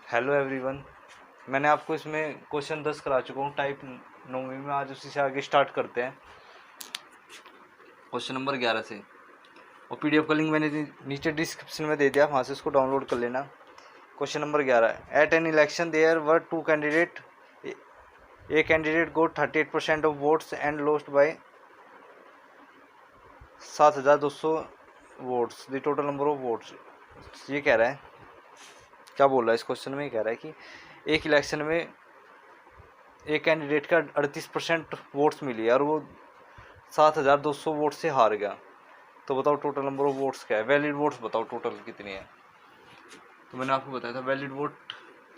Hello everyone. मैंने आपको इसमें क्वेश्चन 10 करा चुका हूँ टाइप 9वीं में। आज उसी से आगे स्टार्ट करते हैं क्वेश्चन नंबर 11 से। और पीडीएफ का लिंक मैंने नीचे डिस्क्रिप्शन में दे दिया, वहाँ से उसको डाउनलोड कर लेना। Question number 11, at an election there were two candidate, a candidate got 38% of votes and lost by 7200 votes, the total number of votes. ये कह रहा है, क्या बोल रहा है इस क्वेश्चन में? ये कह रहा है कि एक इलेक्शन में एक कैंडिडेट का 38% वोट्स मिली है और वो 7200 वोट से हार गया। तो बताओ टोटल नंबर ऑफ वोट्स क्या है। वैलिड वोट्स बताओ टोटल कितनी है। तो मैंने आपको बताया था वैलिड वोट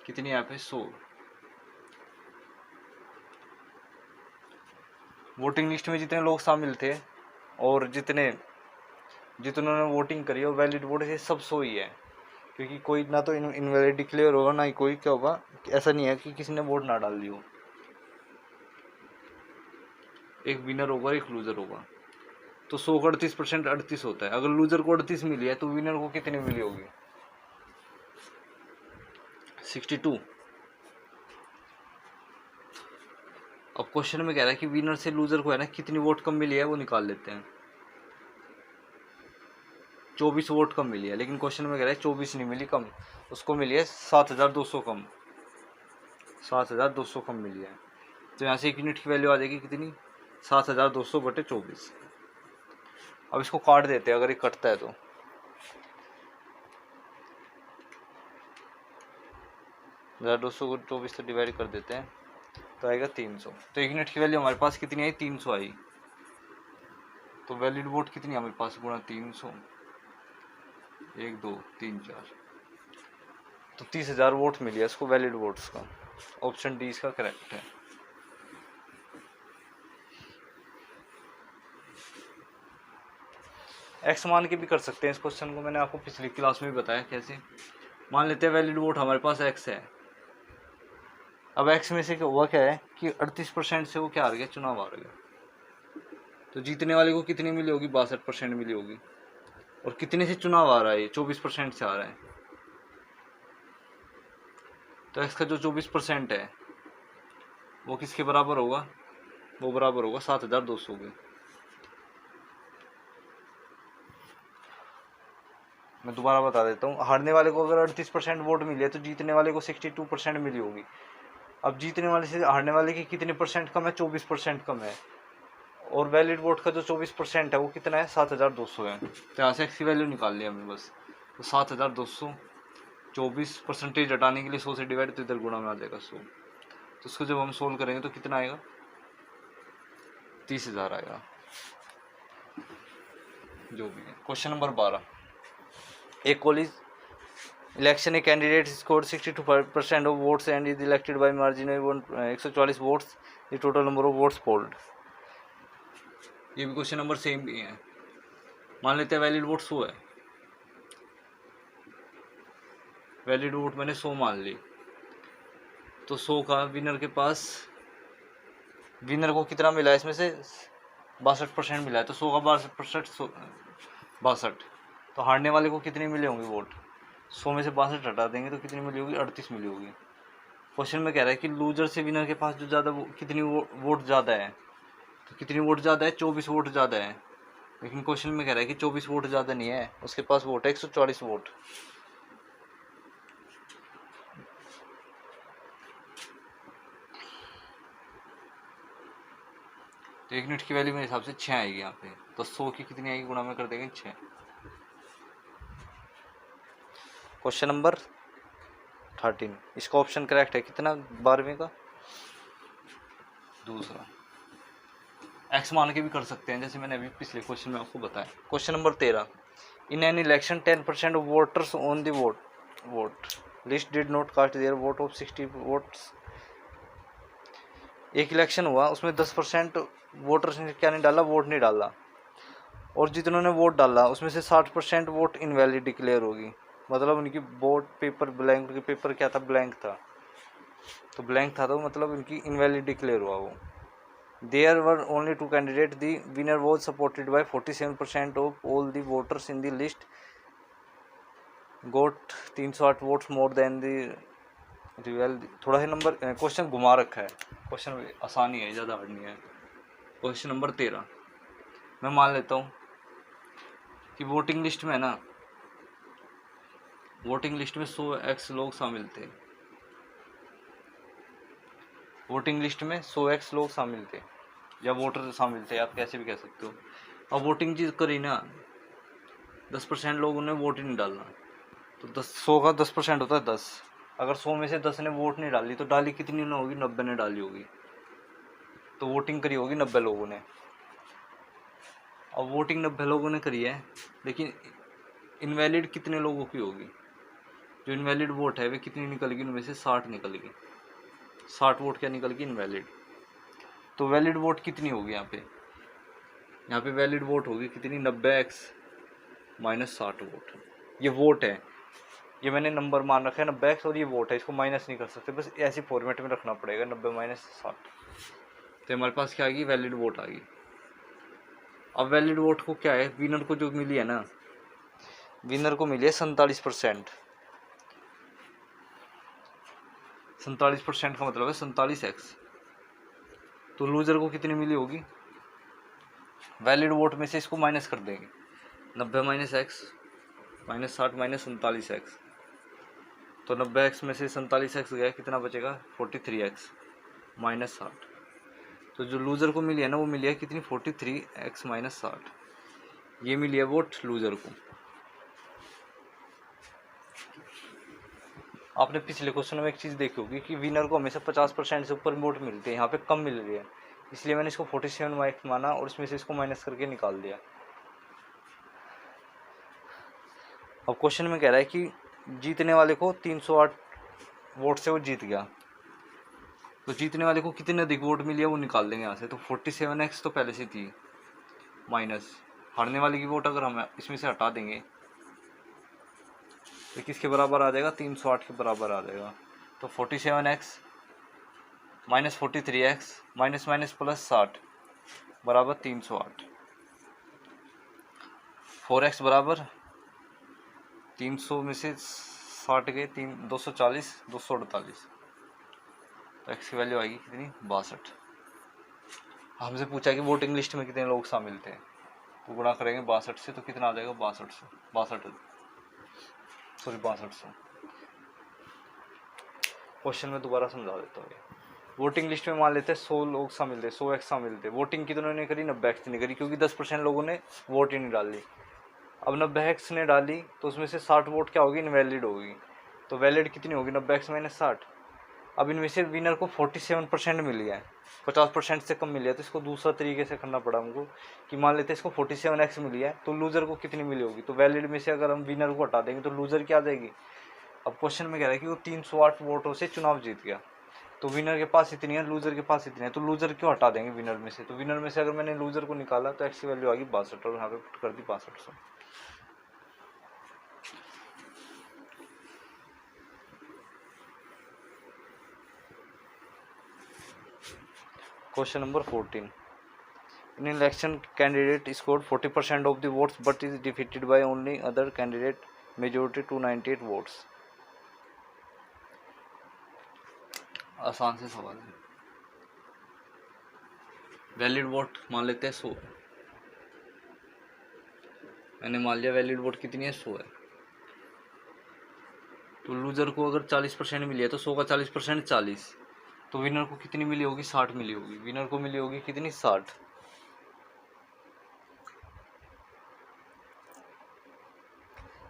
कितनी है यहाँ पे 100। वोटिंग लिस्ट में जितने लोग शामिल थे और जितनों ने वोटिंग करी और वैलिड वोट ये सब 100 ही है, क्योंकि कोई ना तो इनवैलिड डिक्लेयर होगा, ना ही कोई क्या होगा। ऐसा नहीं है कि किसी ने वोट ना डाल दी हो। एक विनर होगा, एक लूजर होगा। तो 100 का 38% 38 होता है। अगर लूजर को 38 मिली है तो विनर को कितनी मिली होगी? 62। अब क्वेश्चन में कह रहा है कि विनर से लूजर को है ना कितनी वोट कम मिली है वो निकाल लेते हैं। 24 वोट कम मिली है, लेकिन क्वेश्चन में कह रहा है 24 नहीं मिली कम, उसको मिली है 7200 कम। 7200 कम मिली है। तो यहाँ से एक यूनिट की वैल्यू आ जाएगी कितनी? 7200/24। अब इसको काट देते हैं, अगर ये कटता है तो 1200 को 24 से डिवाइड कर देते हैं तो आएगा 300। तो एक यूनिट की वैल्यू हमारे पास कितनी आई? 300 आई। तो वैलिड वोट कितनी हमारे पास गुणा 300, 1 2 3 4, तो 30,000 वोट मिली है इसको वैलिड वोट्स का। ऑप्शन डी इसका करेक्ट है। एक्स मान के भी कर सकते हैं इस क्वेश्चन को, मैंने आपको पिछली क्लास में भी बताया कैसे। मान लेते हैं वैलिड वोट हमारे पास एक्स है। अब एक्स में से हुआ क्या है कि 38% से वो क्या हार गया? चुनाव हार गया। तो जीतने वाले को कितनी मिली होगी? 62% मिली होगी। और कितने से चुनाव आ रहा है? 24% से आ रहा है। तो एक्स का जो 24% है वो किसके बराबर होगा? वो बराबर होगा 7200 के। मैं दोबारा बता देता हूँ। हारने वाले को अगर 38% वोट मिले तो जीतने वाले को 62% मिली होगी। अब जीतने वाले से हारने वाले की कितने परसेंट कम है? 24% कम है। और वैलिड वोट का जो 24% है वो कितना है? 7200 है। तो यहाँ से एक्स की वैल्यू निकाल लिया हमने बस। तो 7200, 24% हटाने के लिए 100 से डिवाइड, तो इधर गुणा में आ जाएगा 100। तो उसको जब हम सोल्व करेंगे तो कितना आएगा? 30,000 आएगा जो भी है। क्वेश्चन नंबर 12, एक college election a candidate score 62% of votes and is elected by margin 140 votes, the total number of votes polled. ये भी क्वेश्चन नंबर सेम भी है। मान लेते हैं वैलिड वोट 100 है। वैलिड वोट मैंने 100 मान ली। तो 100 का विनर के पास, विनर को कितना मिला है इसमें से? 62% मिला है। तो 100 का 62%, 62। तो हारने वाले को कितने मिले होंगे वोट? 100 में से 62 हटा देंगे तो कितनी मिली होगी? 38 मिली होगी। क्वेश्चन में कह रहा है कि लूजर से विनर के पास जो ज़्यादा कितनी वोट ज़्यादा है। तो कितनी वोट ज़्यादा है? 24 वोट ज़्यादा है। लेकिन क्वेश्चन में कह रहा है कि 24 वोट ज़्यादा नहीं है, उसके पास वोट है 140 वोट। तो एक यूनिट की वैल्यू मेरे हिसाब से 6 आएगी यहाँ पे। तो 100 की कितनी आएगी? गुणा में कर देंगे 6। क्वेश्चन नंबर 13, इसका ऑप्शन करेक्ट है कितना? 12वें का दूसरा। एक्स मान के भी कर सकते हैं, जैसे मैंने अभी पिछले क्वेश्चन में आपको बताया। Question number 13, in an election 10% of voters on the vote list did not cast their vote of 60 votes. एक इलेक्शन हुआ, उसमें 10% वोटर्स ने क्या नहीं डाला? वोट नहीं डाला। और जितनों ने वोट डाला उसमें से 60% वोट इनवैलिड डिक्लेयर होगी। मतलब उनकी वोट पेपर ब्लैंक, उनके पेपर क्या था? ब्लैंक था। तो ब्लैंक था तो मतलब उनकी इनवैलिड डिक्लेयर हुआ वो। There were only two candidates. The winner was supported by 47% of all the voters in the list. Got 308 votes more than the थोड़ा सा नंबर क्वेश्चन घुमा रखा है, क्वेश्चन आसान ही है, ज़्यादा हार्ड नहीं है। क्वेश्चन नंबर 13, मैं मान लेता हूँ कि वोटिंग लिस्ट में है ना, वोटिंग लिस्ट में 100x लोग शामिल थे, वोटिंग लिस्ट में 100x लोग शामिल थे या वोटर शामिल थे, आप कैसे भी कह सकते हो। अब वोटिंग चीज करी ना, 10% लोगों ने वोट ही नहीं डालना, तो 100 का 10% होता है 10। अगर 100 में से 10 ने वोट नहीं डाली तो डाली कितनी ने होगी, 90 ने डाली होगी, तो वोटिंग करी होगी 90 लोगों ने। अब वोटिंग 90 लोगों ने करी है, लेकिन इनवैलिड कितने लोगों की होगी, जो इनवैलिड वोट है वे कितनी निकल गई, उनमें से 60 निकल गई, 60 वोट क्या निकल गई, इनवैलिड। तो वैलिड वोट कितनी होगी यहाँ पे वैलिड वोट होगी कितनी, 90x माइनस 60 वोट। ये वोट है, ये मैंने नंबर मान रखा है 90x, और ये वोट है, इसको माइनस नहीं कर सकते, बस ऐसी फॉर्मेट में रखना पड़ेगा, 90 माइनस 60। तो हमारे पास क्या आ गई, वैलिड वोट आ गई। अब वैलिड वोट को क्या है, विनर को जो मिली है ना, विनर को मिली है 47%। 47% का मतलब है 47x। तो लूजर को कितनी मिली होगी, वैलिड वोट में से इसको माइनस कर देंगे, 90 minus x minus 60 minus 47x, तो 90x में से 47x गया, कितना बचेगा, 43x माइनस 60। तो जो लूज़र को मिली है ना, वो मिली है कितनी, 43x माइनस 60, ये मिली है वोट लूज़र को। आपने पिछले क्वेश्चन में एक चीज़ देखी होगी कि विनर को हमेशा 50% से ऊपर वोट मिलते हैं, यहाँ पे कम मिल रही है, इसलिए मैंने इसको 47 मार्क्स माना और इसमें से इसको माइनस करके निकाल दिया। अब क्वेश्चन में कह रहा है कि जीतने वाले को 308 वोट से वो जीत गया, तो जीतने वाले को कितने अधिक वोट मिली है वो निकाल देंगे यहाँ से। तो 47x तो पहले से थी, माइनस हारने वाले की वोट अगर हम इसमें से हटा देंगे तो किसके बराबर आ जाएगा, 308 के बराबर आ जाएगा। तो 47x minus 43x minus minus plus 60 बराबर 308। 4x बराबर 300 में से 60 गए 240 248, तो x की वैल्यू आएगी कितनी, 62। हमसे पूछा कि वोटिंग लिस्ट में कितने लोग शामिल थे, तो गुणा करेंगे 62 से, तो कितना आ जाएगा, 6200। क्वेश्चन में दोबारा समझा देता हूँ। वोटिंग लिस्ट में मान लेते हैं 100 लोग शामिल थे, 100x शामिल थे, वोटिंग कितनों ने करी, 90x ने करी, क्योंकि 10% लोगों ने वोट ही नहीं डाली। अब 90x ने डाली तो उसमें से 60 वोट क्या होगी, इनवैलिड होगी, तो वैलिड कितनी होगी, 90x माइनस 60। अब इनमें से विनर को 47% मिली है, 50% से कम मिली है, तो इसको दूसरा तरीके से करना पड़ा हमको कि मान लेते हैं इसको 47x मिली है, तो लूज़र को कितनी मिली होगी, तो वैलिड में से अगर हम विनर को हटा देंगे तो लूज़र क्या आ जाएगी। अब क्वेश्चन में कह रहा है कि वो 308 वोटों से चुनाव जीत गया, तो विनर के पास इतनी है, लूज़र के पास इतनी है, तो लूज़र क्यों हटा देंगे विनर में से, तो विनर में से अगर मैंने लूज़र को निकाला तो एक्स की वैल्यू आ गई 62, और यहाँ पे पुट कर दी 6200। Question number 14. In election, candidate scored 40% of the votes but is defeated by only other candidate majority 298 votes. आसान से सवाल है। वैलिड वोट मान लेते हैं 100, मैंने मान लिया वैलिड वोट कितनी है, 100 है। तो लूजर को अगर 40% मिली है तो 100 का 40% 40, तो विनर को कितनी मिली होगी, 60 मिली होगी। विनर को मिली होगी कितनी, 60।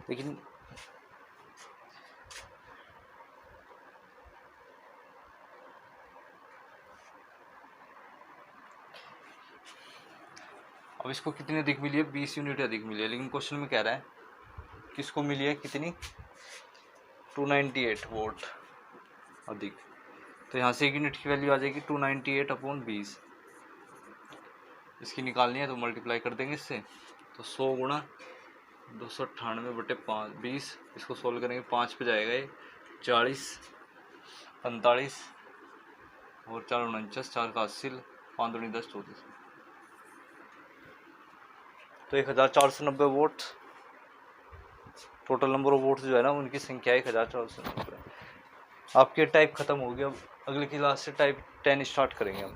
लेकिन अब इसको कितनी अधिक मिली है, 20 यूनिट अधिक मिली है, लेकिन क्वेश्चन में कह रहा है किसको मिली है कितनी, 298 वोट अधिक। तो यहाँ से एक यूनिट की वैल्यू आ जाएगी 298/20। इसकी निकालनी है तो मल्टीप्लाई कर देंगे इससे, तो 100 गुणा 298/5 इसको सोल्व करेंगे, 5 पे जाएगा ये 40 45 और 4 49 4 का 80 5 दूनी 10 34, तो 1490 vote total number of votes जो है ना उनकी संख्या 1490। आपके टाइप ख़त्म हो गया, अब अगले क्लास से टाइप 10 स्टार्ट करेंगे हम।